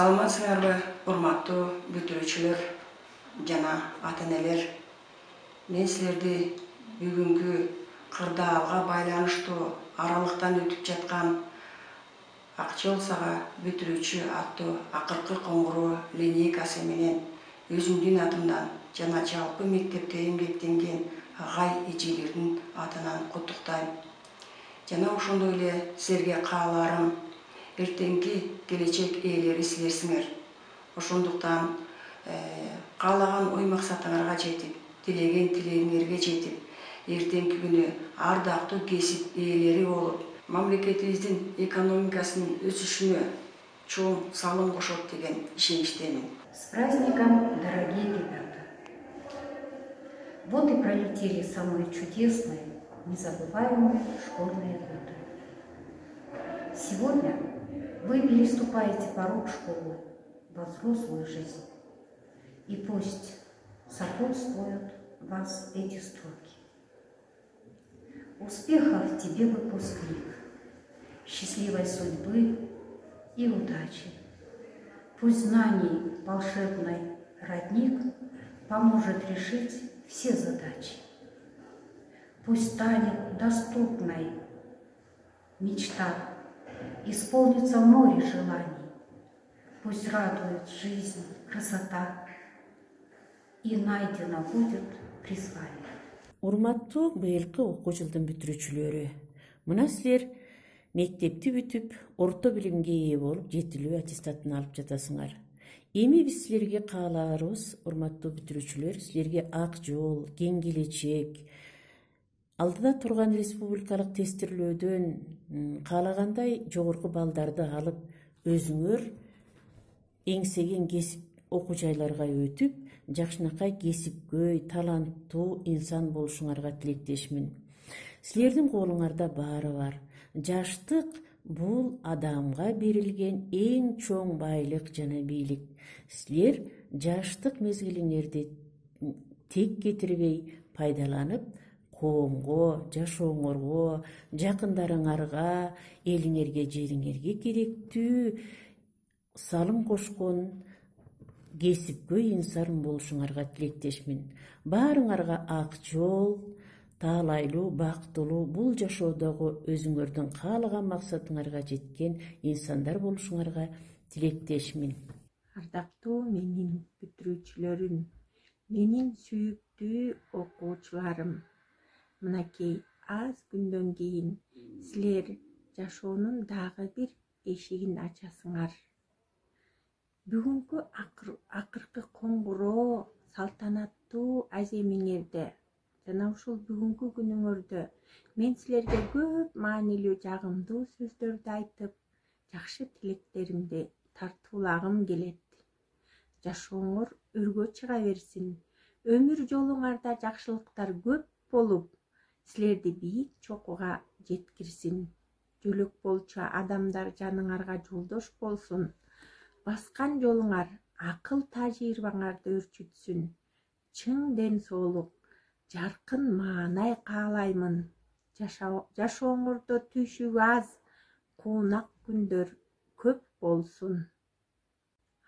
Саламатсыңарбы, урматтуу бүтүрүүчүлөр жана ата-энелер. Мен силерди бүгүнкү кырдаалга байланыштуу аралыктан өтүп жаткан Акчол сага бүтүрүүчү аттуу акыркы коңгуроо линейкасы менен өзүмдүн атымдан жана жалпы мектепте эмгектенген агай эжелердин атынан куттуктайм. Жана ошондой эле силерге кааларым эртеңки келечек ээлери силерсиңер. Ошондуктан каалаган ой максатыңарга жетип, тилеген тилегиңерге жетип, эртеңки күнү ардактуу кесип ээлери болуп, мамлекетибиздин экономикасынын өсүшүнө чоң салым кошот деген ишеничтемин. С праздником, дорогие ребята! Вот и пролетели самые чудесные, незабываемые школьные годы. Сегодня вы переступаете порог школы во взрослую жизнь. И пусть сопутствуют вас эти строки. Успехов тебе, выпускник, счастливой судьбы и удачи. Пусть знаний волшебный родник поможет решить все задачи. Пусть станет доступной мечта, исполнится море желаний. Пусть радует жизнь, красота, и найдено будет призвание. Урматтуу быйылкы окуу жылдын бүтүрүүчүлөрү, мына силер мектепти бүтүп, орто билимге ээ болуп, жетилүү аттестатын алып жатасыңар. Эми биз силерге кааларыбыз, урматтуу бүтүрүүчүлөр, силерге ак жол, кең келечек, алдыда турган республикалык тестирлөөдөн каалагандай жогорку балдарды алып, өзүңөр эңсеген кесип окуу жайларга өтүп, жакшынакай кесипкөй, таланттуу инсан болушуңарга тилектешмин. Силердин колуңарда баары бар. Жаштык бул адамга берилген эң чоң байлык жана бийлик. Силер жаштык мезгилиңерди тек кетирбей пайдаланып, коомго, жашооңорго, жакындарыңарга, элиңерге, жериңерге керектүү салым кошкон кесипкөй инсан болушуңарга тилектешмин. Баарыңарга ак жол, таалайлуу, бактылуу, бул жашоодогу өзүңөрдүн каалаган максатыңарга жеткен инсандар болушуңарга тилектешмин. Ардактуу менин бүтүрүүчүлөрүм, менин сүйүктүү окуучуларым, мынакей аз күндөн кийин силер жашоонун дагы бир эшигин ачасыңар. Бүгүнкү акыркы коңгуроо салтанаттуу аземиңерде жана ушул бүгүнкү күнүңөрдө мен силерге көп маанилүү, жагымдуу сөздөрдү айтып, жакшы тилектеримди тартуулагым келет. Жашооңор өргө чыга берсин, өмүр жолуңарда жакшылыктар көп болуп, силерди бийик чокуга жеткирсин. Жөлөк болчу адамдар жаныңарга жолдош болсун. Баскан жолуңар акыл тажрыйбаңарды өрчүтсүн. Чың ден соолук, жаркын маанай каалаймын. Жашооңордо түйшүгү аз, куунак күндөр көп болсун.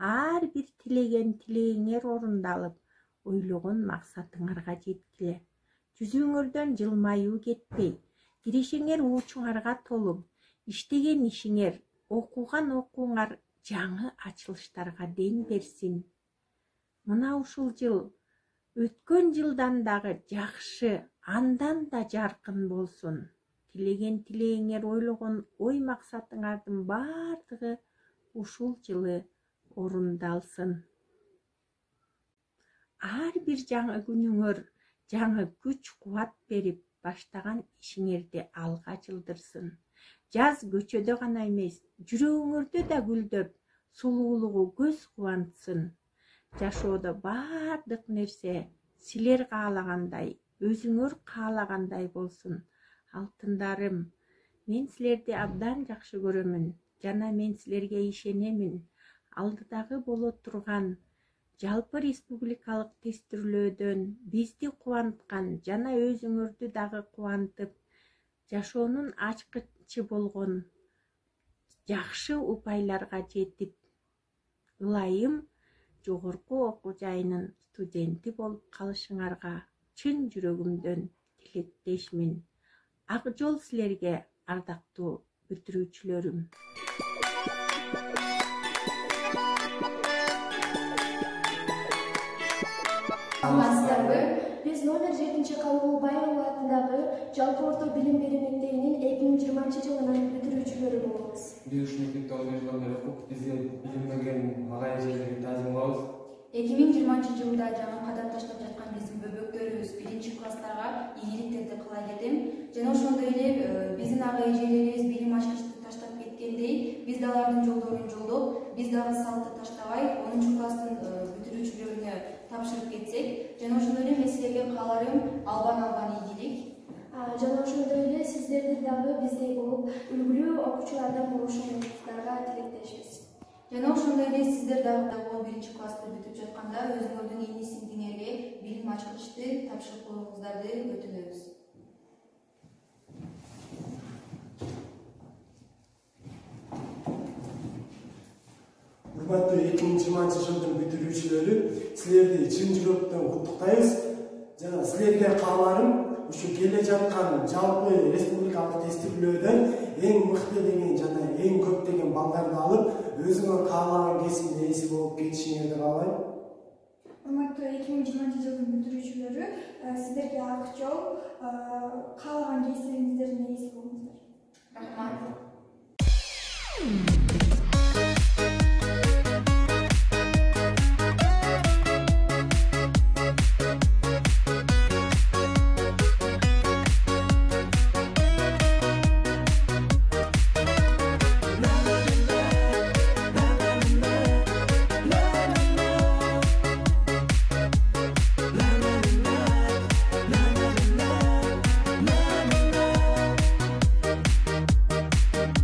Ар бир тилеген тилегиңер орундалып, ойлогон максатыңарга жеткиле. Жүзүңөрдөн жылмаюу кетпей, кирешеңер уучуңарга толуп, иштеген ишиңер, окуган окууңар жаңы ачылыштарга дем берсин. Мына ушул жыл өткөн жылдан дагы жакшы, андан да жаркын болсун. Тилеген тилегиңер, ойлогон ой максатыңардын баардыгы ушул жылы орундалсын. Ар бир жаңы күнүңөр жаңы күч кубат берип, баштаган ишиңерди алга жылдырсын. Жаз көчөдө гана эмес, жүрөгүңөрдө да гүлдөп, сулуулугу көз кубантсын. Жашоодо баардык нерсе силер каалагандай, өзүңөр каалагандай болсун. Алтындарым, мен силерди абдан жакшы көрөмүн жана мен силерге ишенемин. Алдыдагы боло турган жалпы республикалык тестирлөөдөн бизди кубанткан жана өзүңөрдү дагы кубантып, жашоонун ачкычы болгон жакшы упайларга жетип, ылайым жогорку окуу жайынын студенти болуп калышыңарга чын жүрөгүмдөн тилектешмин. Ак жол силерге, ардактуу бүтүрүүчүлөрүм. Саламатсыздарбы? Биз номер 7 Калуу Байролов атындагы жалпы орто билим берүү мектебинин 2020 жылынын бүтүрүүчүлөрү болобуз. Биз ушул мектепте окуган окуп, бизге билим берген ага эжелерге таазим кылабыз. 2020 жылда жаңы кадам таштап жаткан биздин бөбөктөрүбүз 1-класстарга ийгиликтерди кыла кетем. Жана ошондой эле биздин ага эжелерибиз билим ачкычты таштап кеткендей, биз да алардын жолдорун жолдоп, биз дагы салтты таштабай 10-класстын бүтүрүүчүлөрүнө тапшырып кетсек, жана ошондой эле мен силерге кааларым албан ийгилик. Жана ошондой эле сиздерди дагы биздей болуп үлгүлүү окуучулардан болушуңуздарга тилектешпиз. Жана ошондой эле сиздер дагы 1-классты бүтүп жатканда өзүңөрдүн ини-сиңдиңерге билим ачкычты тапшырып коюңуздарды өтүнөбүз. Урматтуу 2020 жылдын бүтүрүүчүлөрү, силерди чын жүрөктөн куттуктайбыз. Жана силерге кааларым ушу келе жаткан жалпы республикалык тестилөөдөн эң мыкты деген жана эң көп деген балдарды алып, өзүңөр каалаган кесимде ээси болуп кетишиңерди каалайм. Урматтуу 2020 жылдын бүтүрүүчүлөрү, сиздерге ак жол, каалаган кесибиңиздердин ээси болуңуздар. Рахмат.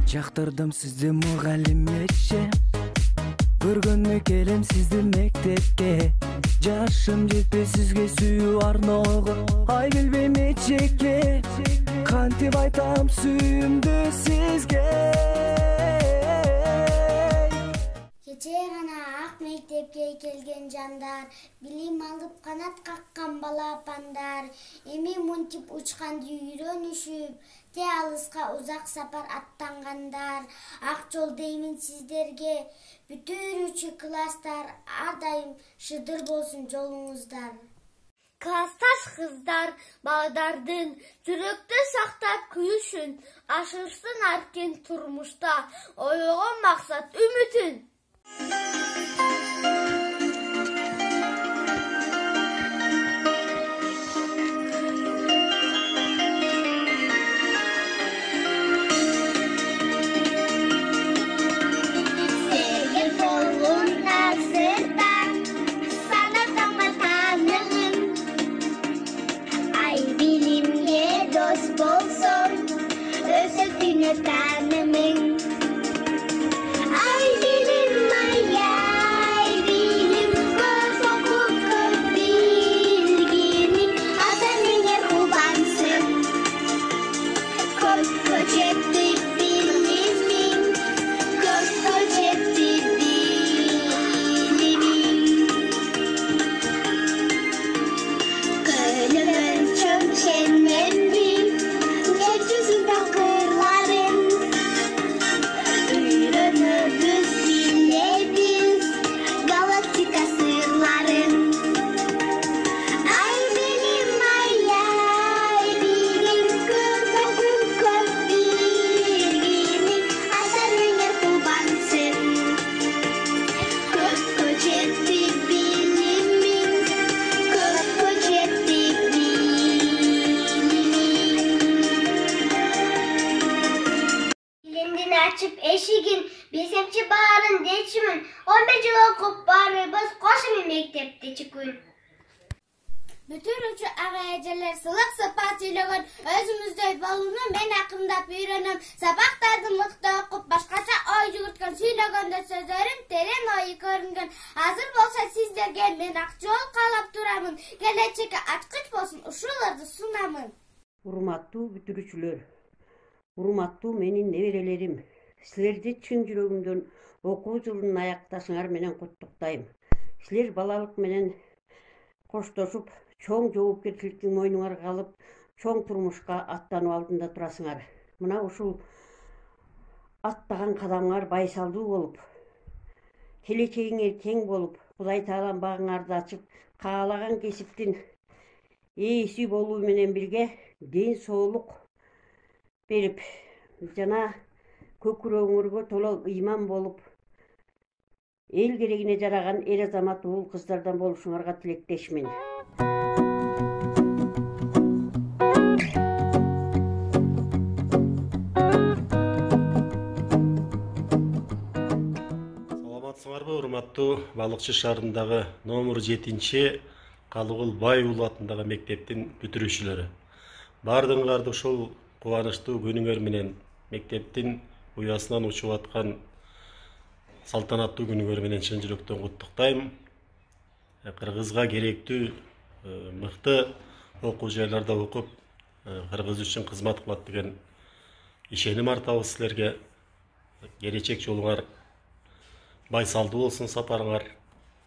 Жактырдым сизди мугалимече, көргөнү келем сизди мектепке. Жашым жетпей сизге сүйүү арноого, ай билбейм эчекке. Кантип айтам сүйүүмдү сизге. Кечээ гана ак мектепке келген жандар, билим алып канат каккан балапандар, эми мынтип учканды үйрөнүшүп, те алыска узак сапар аттангандар. Ак жол деймин сиздерге, бүтүрүүчү класстар, ар дайым шыдыр болсун жолуңуздар. Классташ кыздар балдардын жүрөктө сактап күлүшүн, ашырсын аркен турмушта, ойлогон максат үмүтүн. Açıp eşigin, besemçi bağırın deçimin, 15 yıl okup barыбыз koşumun mektepte çıkın. Бүтүрүүчү ага эжелер сылык сыпат сүйлөгөн, өзүмүздөй болууну мен акырындап үйрөнөм. Сабактарды мыкты окуп, башкача ой жүгүрткөн, сүйлөгөндө сөздөрүм терең ою көрүнгөн. Азыр болсо сиздерге мен ак жол каалап турамын. Келечекке ачкыч болсун, ушуларды сунамын. Урматтуу бүтүрүүчүлөр, урматтуу менин неберелерим, Силерди чын жүрөгүмдөн окуу жылын аякташыңар менен куттуктайм. Силер балалык менен коштошуп, чоң жоопкерчиликтин мойнуңарга алып, чоң турмушка аттануу алдында турасыңар. Мына ушул аттаган кадамыңар байсалдуу болуп, келечегиңер кең болуп, Кудай Таалам багыңарды ачып, каалаган кесиптин ээси болуу менен бирге ден соолук берип, жана көкүрөгүңөргө толо ыйман болуп, эл керегине жараган эр азамат уул кыздардан болушуңарга тилектешмин. Саламатсыңарбы, урматтуу Балыкчы шаарындагы номер 7 Калыгул Бай уулу атындагы мектептин бүтүрүүчүлөрү. Бардыгыңарды ушул кубанычтуу күнүңөр менен, мектептин уясынан учуп аткан салтанаттуу күнүңөр менен чын жүрөктөн куттуктайм. Кыргызга керектүү мыкты окуу жайларда окуп, кыргыз үчүн кызмат кылат деген ишеним артабыз силерге. Келечек жолуңар байсалдуу болсун, сапарыңар,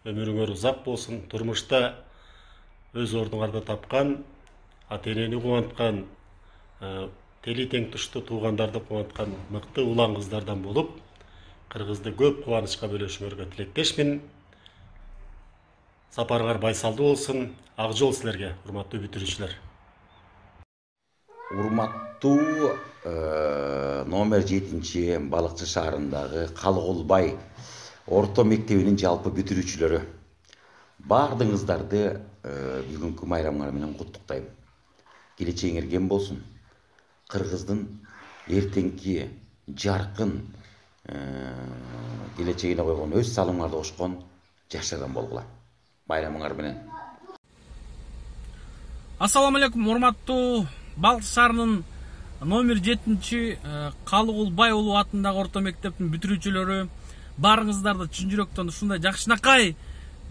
өмүрүңөр узак болсун. Турмушта өз ордуңарды тапкан, ата-энени кубанткан, тели тең туштуу туугандарды кубанткан мыкты улан кыздардан болуп, кыргызды көп кубанычка бөлөшүңөргө тилектешмин. Сапарыңар байсалдуу болсун. Ак жол силерге, урматтуу бүтүрүүчүлөр. Урматтуу номер 7 Балыкчы шаарындагы Калыгул Бай орто мектебинин жалпы бүтүрүүчүлөрү. Бардыгыңыздарды бүгүнкү майрамыңар менен куттуктайм. Келечегиңер кең болсун. Кыргыздын эртеңки жаркын келечегине койгон өз салымыңарды кошкон жаштардан болгула. Байрамыңар менен. Ассаламу алейкум, урматтуу Балыкчы шаарынын номер 7 Калыгул Бай уулу атындагы орто мектептин бүтүрүүчүлөрү. Барыңыздарды чын жүрөктөн ушундай жакшынакай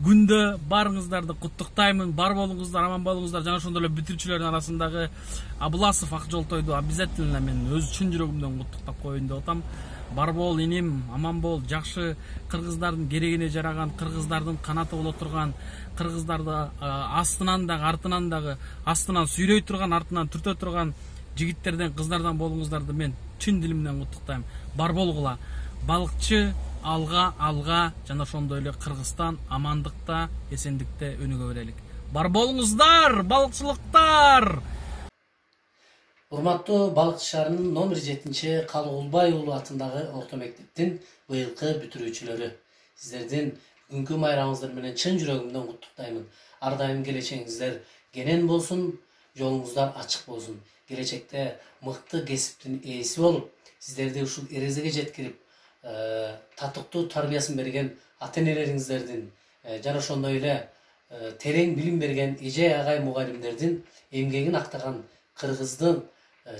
күндө барыңыздарды куттуктаймын. Бар болуңуздар, аман болуңуздар. Жана ошондой эле бүтүрүүчүлөрдүн арасындагы Абыласов Акжолтойду обязательно мен өз чын жүрөгүмдөн куттуктап коеюн деп атам. Бар бол иним, аман бол, жакшы кыргыздардын керегине жараган, кыргыздардын канаты боло турган, кыргыздарды астынан дагы, артынан дагы, астынан сүйрөй турган, артынан түртө турган жигиттерден, кыздардан болуңуздарды мен чын дилимден куттуктайм. Бар болгула. Балыкчы алга, жана ошондой эле Кыргызстан амандыкта, эсендикте өнүгө берелик. Бар болуңуздар, балыкчылыктар! Урматтуу Балыкчы шаарынын номер 7 Калыгул Бай уулу атындагы орто мектептин быйылкы бүтүрүүчүлөрү. Сиздердин бүгүнкү майрамыңыздар менен чын жүрөгүмдөн куттуктаймын. Ар дайым келечегиңиздер кенен болсун, жолуңуздар ачык болсун. Келечекте мыкты кесиптин ээси болуп, сиздерди ушул эрезеге жеткирип, татыктуу тарбиясын берген ата-энелериңиздердин, жана ошондой эле терең билим берген эже агай мугалимдердин эмгегин актаган Кыргыздын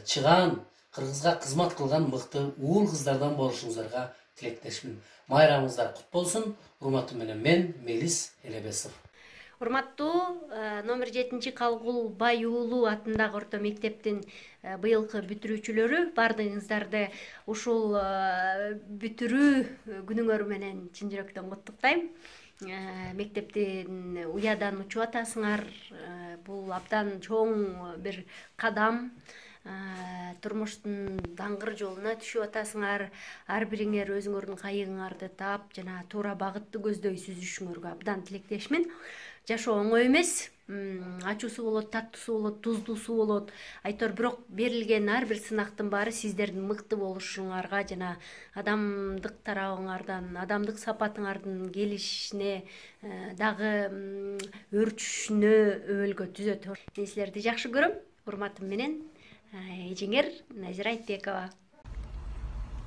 чыган, Кыргызга кызмат кылган мыкты уул кыздардан болушуңуздарга тилектешмин. Майрамыңыздар кут болсун. Урматы менен мен Мелис Элебесов. Урматтуу номер 7 Калыгул Бай уулу атындагы орто мектептин быйылкы бүтүрүүчүлөрү, бардыгыңыздарды ушул бүтүрүү күнүңөр менен чын жүрөктөн куттуктайм. Мектептин уядан учуп атасыңар. Бул абдан чоң бир кадам. Турмуштун даңгыр жолуна түшүп атасыңар. Ар бириңер өзүңөрдүн кайыгыңарды таап, жана туура багытты көздөй сүзүшүңөргө абдан тилектешмин. Жашоо оңой эмес. Ачуусу болот, таттуусу болот, туздуусу болот. Айтор бирок берилген ар бир сынактын баары сиздердин мыкты болушуңарга жана адамдык тарабыңардан, адамдык сапатыңардын келишине дагы өрчүшүнө өбөлгө түзөт. Мен силерди жакшы көрөм. Урматым менен эжеңер Назира Айтбекова.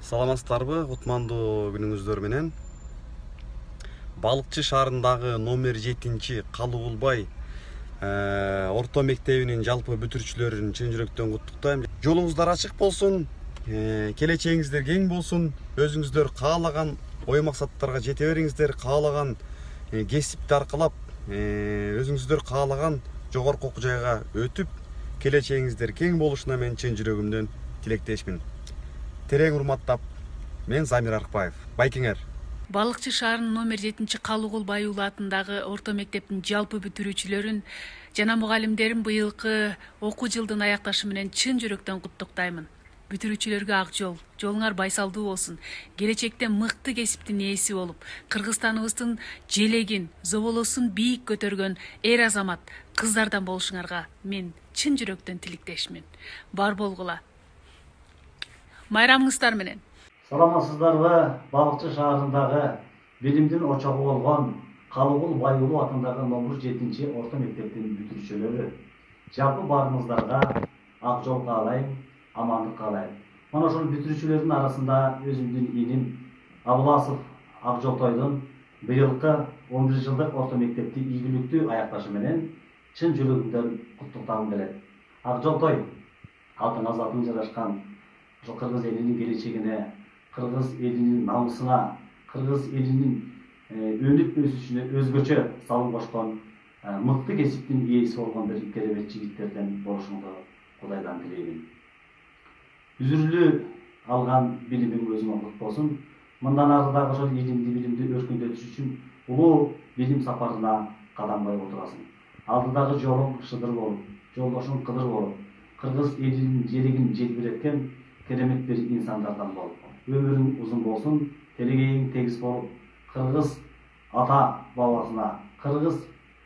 Саламатсыздарбы, кутмандуу күнүңүздөр менен. Балыкчы шаарындагы номер 7 Калыгул Бай орто мектебинин жалпы бүтүрүүчүлөрүн чын жүрөктөн куттуктайм. Жолуңуздар ачык болсун, келечегиңиздер кең болсун, өзүңүздөр каалаган ой максаттарга жете бериңиздер, каалаган кесипти аркылап, өзүңүздөр каалаган жогорку окуу жайга өтүп, келечегиңиздер кең болушуна мен чын жүрөгүмдөн тилектешмин. Терең урматтап, Мен Замир Аркбаев. Байкеңер. Балыкчы шаарынын номер 7 Калыгул Бай уулу атындагы орто мектептин жалпы бүтүрүүчүлөрүн жана мугалимдерин быйылкы окуу жылдын аякташы менен чын жүрөктөн куттуктаймын. Бүтүрүүчүлөргө ак жол, жолуңар байсалдуу болсун. Келечекте мыкты кесиптин ээси болуп, Кыргызстаныбыздын желегин, зоболосун бийик көтөргөн эр азамат, кыздардан болушуңарга мен чын жүрөктөн тилектешмин. Бар болгула. Майрамыңыздар менен. Саламатсыздарбы? Балыкчы шаарындагы билимдин очогу болгон Калыгул Бай уулу атындагы номер 7 орто мектептин бүтүрүүчүлөрү. Жалпы барыңыздарга ак жол каалайм, амандык каалайм. Мына ошол бүтүрүүчүлөрдүн арасында өзүмдүн иним Абыласов Акжолтойдун быйылкы 11 жылдык орто мектепти ийгиликтүү аякташы менен чын жүрөгүмдөн куттуктагым келет. Акжолтой, атыңыз атын жарашкан ошол кыргыз элинин келечегине, кыргыз элинин намысына, кыргыз элинин өнүп өсүшүнө өзгөчө салым кошкон мыкты кесиптин ээси болгон бир керемет жигиттерден болушуңду Кудайдан тилеймин. Үзүрүлүү алган билимиң өзүңө кут болсун. Мындан ары дагы ошол билимди өркүндөтүш үчүн улуу билим сапарына кадам коюп отурасың. Алдыдагы жолуң шыдыр болуп, жолдошуң кыдыр болуп, кыргыз элинин желегин желбиреткен керемет бир инсандардан бол. Өмүрүң узун болсун, келегейиң тегиз болуп, кыргыз ата бабасына, кыргыз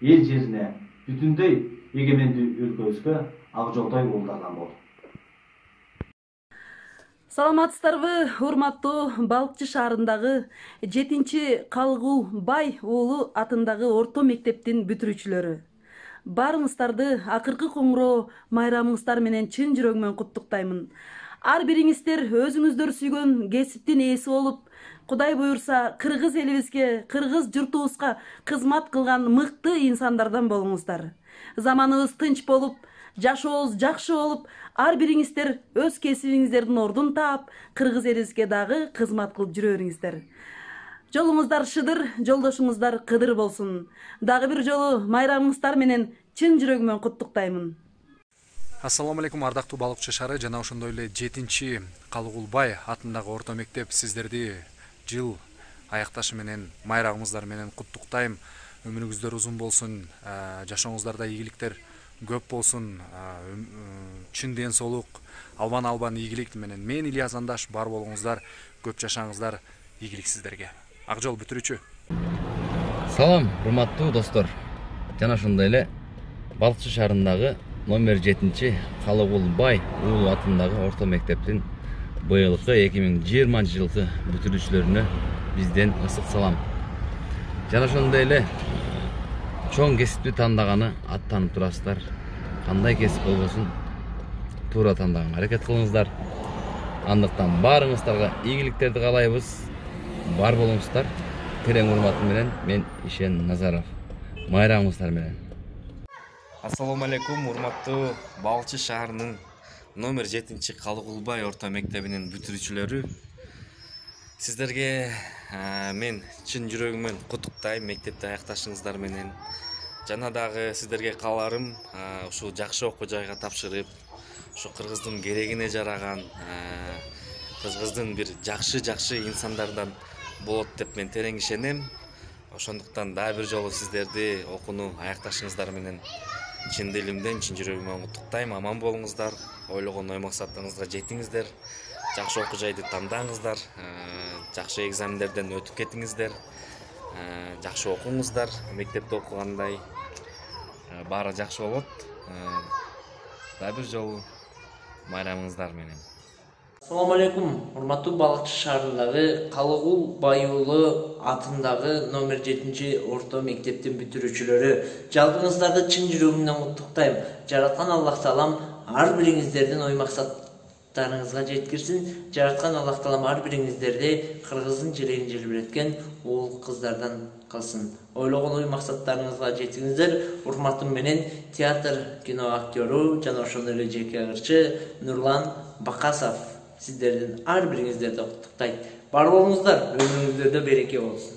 эл жерине, бүтүндөй эгемендүү өлкөбүзгө Акжолтой уулдардан бол. Саламатсыздарбы, урматтуу Балыкчы шаарындагы 7 Калыгул Бай уулу атындагы орто мектептин бүтүрүүчүлөрү. Барыңыздарды акыркы коңгуроо майрамыңыздар менен чын жүрөгүмөн куттуктаймын. Ар бириңиздер өзүңүздөр сүйгөн кесиптин ээси болуп, Кудай буйрса кыргыз элибизге, кыргыз журтубузга кызмат кылган мыкты инсандардан болуңуздар. Заманыбыз тынч болуп, жашообуз жакшы болуп, ар бириңиздер өз кесибиңиздердин ордун таап, кыргыз элибизге дагы кызмат кылып жүрөңүздөр. Жолуңуздар шыдыр, жолдошуңуздар кыдыр болсун. Дагы бир жолу майрамыңыздар менен чын жүрөгүмөн куттуктаймын. Ассаламу алейкум, ардактуу Балыкчы шаары жана ошондой эле 7 Калыгул Бай атындагы орто мектеп сиздерди жыл аякташы менен майрамыңыздар менен куттуктайм. Өмүрүңүздөр узун болсун, жашооңуздарда ийгиликтер көп болсун, чын ден соолук, албан ийгилик менен мен Ильяс Андаш бар болуңуздар, көп жашаңыздар, ийгилик сиздерге. Ак жол бүтүрүүчү. Салам, урматтуу достор. Жана ошондой эле Балыкчы шаарындагы номер 7 Калыгул Бай уулу атындагы орто мектептин быйылкы 2020 жылкы бүтүрүүчүлөрүнө бизден ысык салам. Жана ошондой эле чоң кесипти тандаганы аттанып турасыздар. Кандай кесип болбосун, туура тандаганга аракет кылыңыздар. Андыктан барыңыздарга ийгиликтерди каалайбыз. Бар болуңуздар. Терең урматым менен мен Ишен Назаров. Майрамыңыздар менен. Ассаламу алейкум, урматтуу Балыкчы шаарынын номер 7 Калыгул Бай орто мектебинин бүтүрүүчүлөрү. Сиздерге мен чын жүрөгүмөн куттуктайм мектепти аякташыңыздар менен. Жана дагы сиздерге кааларым ушул жакшы окуу жайга тапшырып, ушу кыргыздын керегине жараган, кыргыздын бир жакшы инсандардан болот деп мен терең ишенем. Ошондуктан дагы бир жолу сиздерди окууну аякташыңыздар менен чын дилимден, чын жүрөгүмөн куттуктайм. Аман болуңуздар, ойлогон ой максатыңызга жетиңиздер, жакшы окуу жайды тандаңыздар, жакшы экзамендерден өтүп кетиңиздер, жакшы окуңуздар, мектепте окугандай баары жакшы болот. Дагы бир жолу майрамыңыздар менен. Ассаламу алейкум, урматтуу Балыкчы шаарындагы Калыгул Бай уулу атындагы номер 7 орто мектептин бүтүрүүчүлөрү. Жалпыңыздарды чын жүрөгүмдөн куттуктайм. Жараткан Аллах Таалам ар бириңиздердин ой максаттарыңызга жеткирсин. Жараткан Аллах Таалам ар бириңиздерди кыргыздын желегин желбиреткен уул кыздардан кылсын. Ойлогон ой максаттарыңызга жетиңиздер. Урматым менен театр кино актёру жана ошондой эле жеке ырчы Нурлан Бакасов сиздердин ар бириңиздерди куттуктайт. Бар болуңуздар, өмүрүңүздөрдө береке болсун.